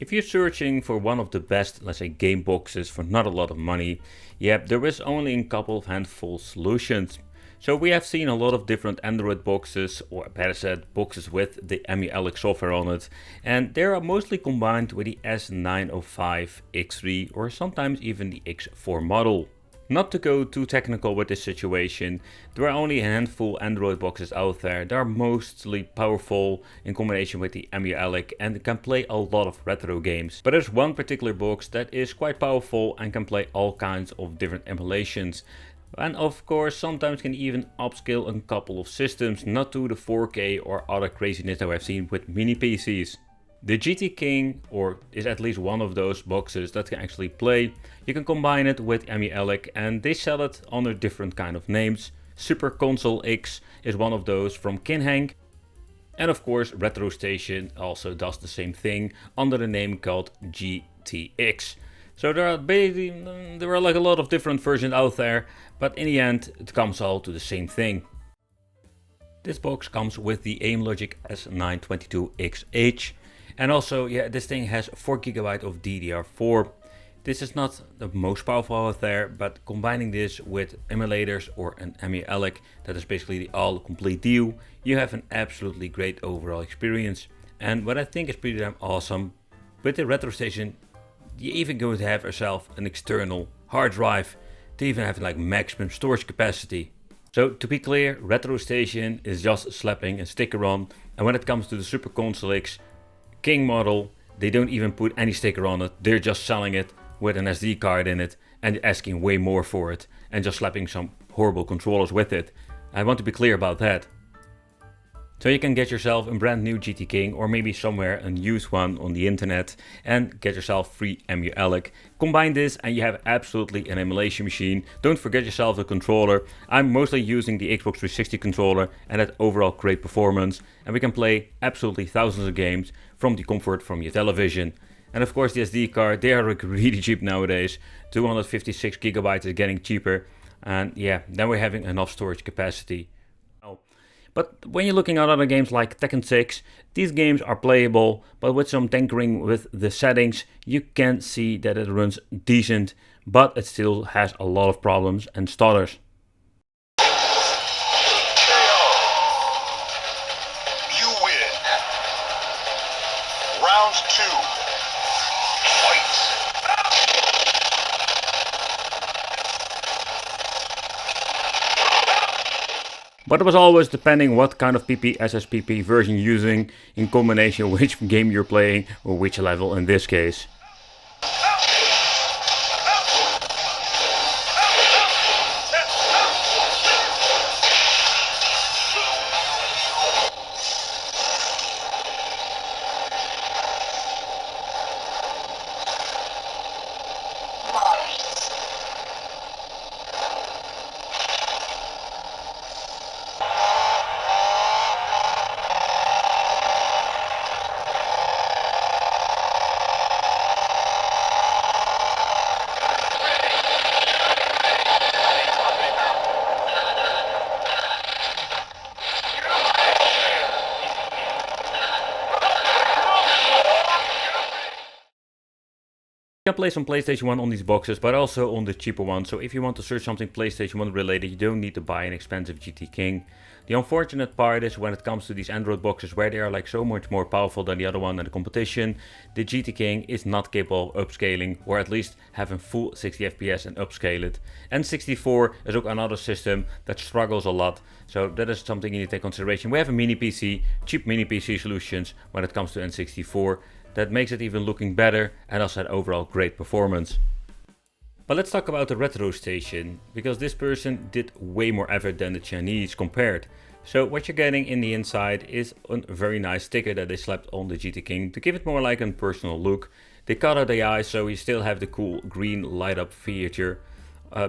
If you're searching for one of the best, let's say, game boxes for not a lot of money, yeah, there is only a couple of handful solutions. So we have seen a lot of different Android boxes, or better said, boxes with the emulation software on it, and they are mostly combined with the S905 X3 or sometimes even the X4 model. Not to go too technical with this situation, there are only a handful Android boxes out there that are mostly powerful in combination with the emulation and can play a lot of retro games. But there's one particular box that is quite powerful and can play all kinds of different emulations. And of course sometimes can even upscale a couple of systems, not to the 4K or other craziness that I've seen with mini PCs. The GT King, or is at least one of those boxes that can actually play. You can combine it with emulation and they sell it under different kind of names. Super Console X is one of those from Kinhang. And of course Retro Station also does the same thing under the name called GTX. So there are like a lot of different versions out there, but in the end it comes all to the same thing. This box comes with the AimLogic S922XH. And also, yeah, this thing has 4GB of DDR4. This is not the most powerful out there, but combining this with emulators or an emulation, that is basically the all complete deal, you have an absolutely great overall experience. And what I think is pretty damn awesome, with the Retro Station, you even going to have yourself an external hard drive to even have like maximum storage capacity. So to be clear, Retro Station is just slapping a sticker on, and when it comes to the Super Console X King model, they don't even put any sticker on it, they're just selling it with an SD card in it and asking way more for it and just slapping some horrible controllers with it. I want to be clear about that. So you can get yourself a brand new GT King or maybe somewhere a used one on the internet and get yourself free emulation. Combine this and you have absolutely an emulation machine. Don't forget yourself a controller. I'm mostly using the Xbox 360 controller and that overall great performance. And we can play absolutely thousands of games from the comfort from your television. And of course the SD card, they are really cheap nowadays. 256GB is getting cheaper. And yeah, then we're having enough storage capacity. But when you're looking at other games like Tekken 6, these games are playable, but with some tinkering with the settings, you can see that it runs decent, but it still has a lot of problems and stutters. You win. Round 2. Fight. But it was always depending what kind of PP/SSPP version you're using, in combination which game you're playing or which level in this case. You can play some PlayStation 1 on these boxes, but also on the cheaper ones. So if you want to search something PlayStation 1 related, you don't need to buy an expensive GT King. The unfortunate part is when it comes to these Android boxes where they are like so much more powerful than the other one in the competition, the GT King is not capable of upscaling, or at least having full 60 FPS and upscale it. N64 is also another system that struggles a lot, so that is something you need to take consideration. We have a mini PC, cheap mini PC solutions when it comes to N64. That makes it even looking better and also had overall great performance. But let's talk about the Retro Station, because this person did way more effort than the Chinese compared. So what you're getting in the inside is a very nice sticker that they slapped on the GT King to give it more like a personal look. They cut out the eyes so you still have the cool green light up feature.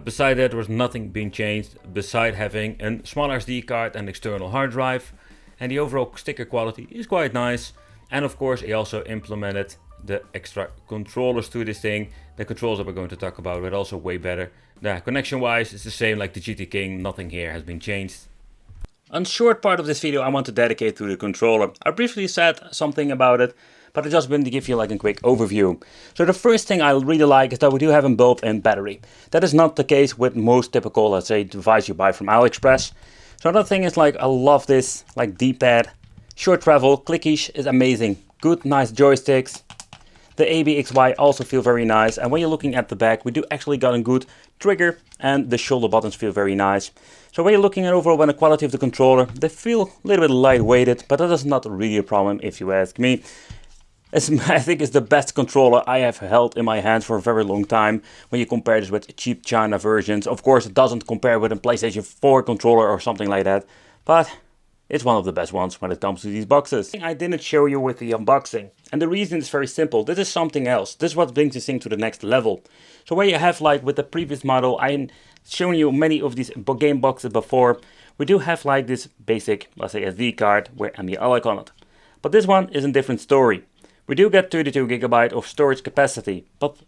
Beside that there was nothing being changed beside having a smaller SD card and external hard drive. And the overall sticker quality is quite nice. And of course he also implemented the extra controllers to this thing. The controls that we're going to talk about are also way better. The connection wise it's the same like the GT King, nothing here has been changed. A short part of this video I want to dedicate to the controller. I briefly said something about it, but I just want to give you like a quick overview. So the first thing I really like is that we do have a built-in battery. That is not the case with most typical, let's say, device you buy from AliExpress. So another thing is like, I love this like D-pad. Short travel, clickish is amazing. Good, nice joysticks. The ABXY also feel very nice, and when you're looking at the back, we do actually got a good trigger, and the shoulder buttons feel very nice. So when you're looking at overall the quality of the controller, they feel a little bit lightweighted, but that is not really a problem if you ask me. I think it's the best controller I have held in my hands for a very long time when you compare this with cheap China versions. Of course, it doesn't compare with a PlayStation 4 controller or something like that, but it's one of the best ones when it comes to these boxes. I didn't show you with the unboxing, and the reason is very simple. This is something else. This is what brings this thing to the next level. So where you have like with the previous model, I've shown you many of these game boxes before. We do have like this basic, let's say, SD card with emulation on it. But this one is a different story. We do get 32 GB of storage capacity, but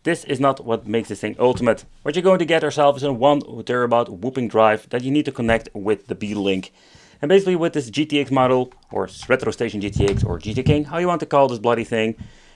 this is not what makes this thing ultimate. What you're going to get yourself is a 1 TB whooping drive that you need to connect with the B-Link. And basically with this GTX model, or Retro Station GTX, or GT King, how you want to call this bloody thing,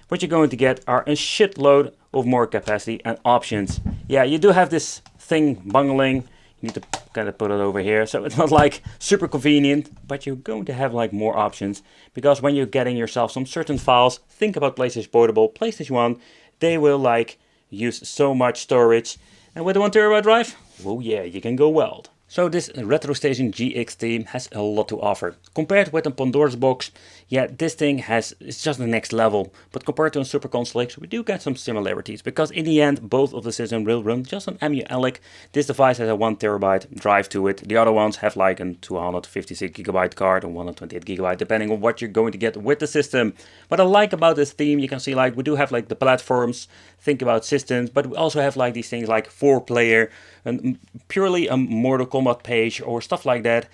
what you're going to get are a shitload of more capacity and options. Yeah, you do have this thing bungling. You need to kind of put it over here, so it's not like super convenient, but you're going to have like more options, because when you're getting yourself some certain files, think about PlayStation Portable, PlayStation 1, they will like use so much storage, and with a 1 TB drive, oh yeah, you can go wild. So this Retro Station GXT has a lot to offer. Compared with a Pandora's box, yeah, this thing it's just the next level. But compared to a Super Console X, we do get some similarities, because in the end, both of the systems will run just on emulation. This device has a 1 TB drive to it. The other ones have like a 256 GB card or 128 GB, depending on what you're going to get with the system. What I like about this theme, you can see like we do have like the platforms, think about systems, but we also have like these things like 4-player, and purely a Mortal Kombat page or stuff like that.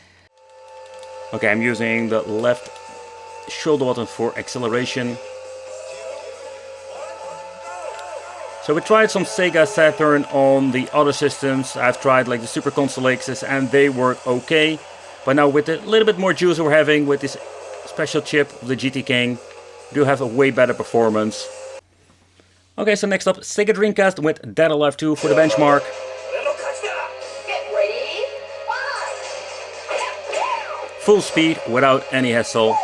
Okay, I'm using the left shoulder button for acceleration. So we tried some Sega Saturn on the other systems. I've tried like the Super Console X's and they work okay. But now with a little bit more juice we're having with this special chip of the GT King, we do have a way better performance. Okay, so next up, Sega Dreamcast with Dead Alive 2 for the benchmark. Full speed without any hassle.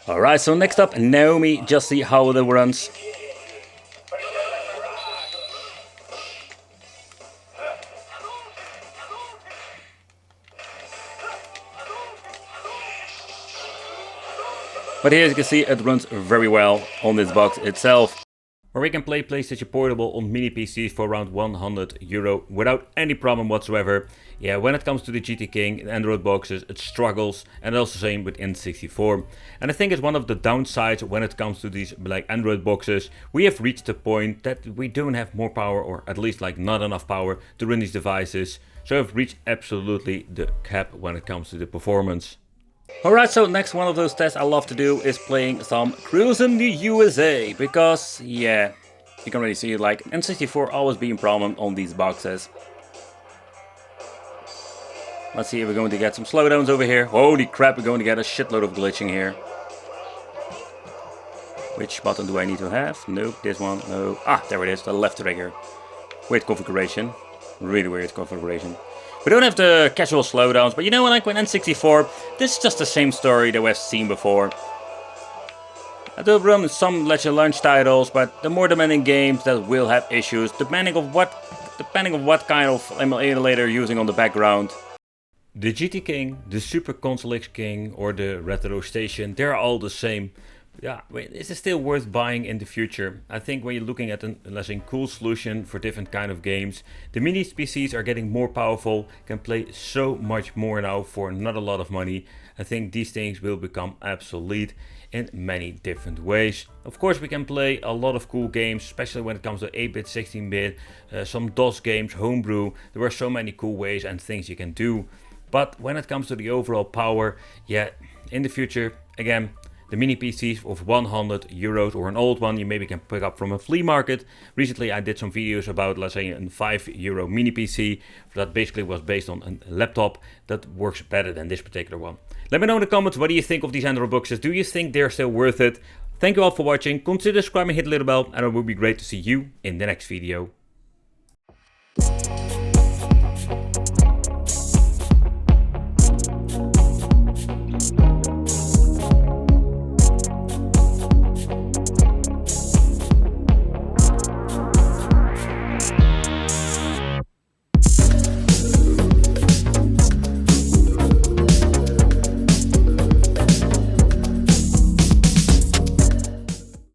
Alright, so next up, Naomi, just see how it runs. But here as you can see, it runs very well on this box itself. Where we can play PlayStation Portable on mini PCs for around €100 without any problem whatsoever. Yeah, when it comes to the GT King and Android boxes, it struggles, and also same with N64. And I think it's one of the downsides when it comes to these like Android boxes. We have reached the point that we don't have more power, or at least like not enough power to run these devices. So I've reached absolutely the cap when it comes to the performance. Alright, so next one of those tests I love to do is playing some Cruising the USA, because yeah, you can really see it like N64 always being a problem on these boxes. Let's see if we're going to get some slowdowns over here. Holy crap, we're going to get a shitload of glitching here. Which button do I need to have? Nope, this one, no. Ah, there it is, the left trigger. Weird configuration, really weird configuration. We don't have the casual slowdowns, but you know, like with N64, this is just the same story that we've seen before. I do run some Legend launch titles, but the more demanding games that will have issues, depending on what kind of emulator you're using on the background. The GT King, the Super Console X King, or the Retro Station, they're all the same. Yeah, wait, is it still worth buying in the future? I think when you're looking at a let's say cool solution for different kind of games, the mini PCs are getting more powerful, can play so much more now for not a lot of money. I think these things will become obsolete in many different ways. Of course, we can play a lot of cool games, especially when it comes to 8-bit, 16-bit, some DOS games, homebrew. There are so many cool ways and things you can do. But when it comes to the overall power, yeah, in the future, again, the mini PCs of 100 euros or an old one you maybe can pick up from a flea market. Recently I did some videos about, let's say, a 5 euro mini PC that basically was based on a laptop that works better than this particular one. Let me know in the comments, what do you think of these Android boxes? Do you think they're still worth it? Thank you all for watching. Consider subscribing, hit the little bell, and it would be great to see you in the next video.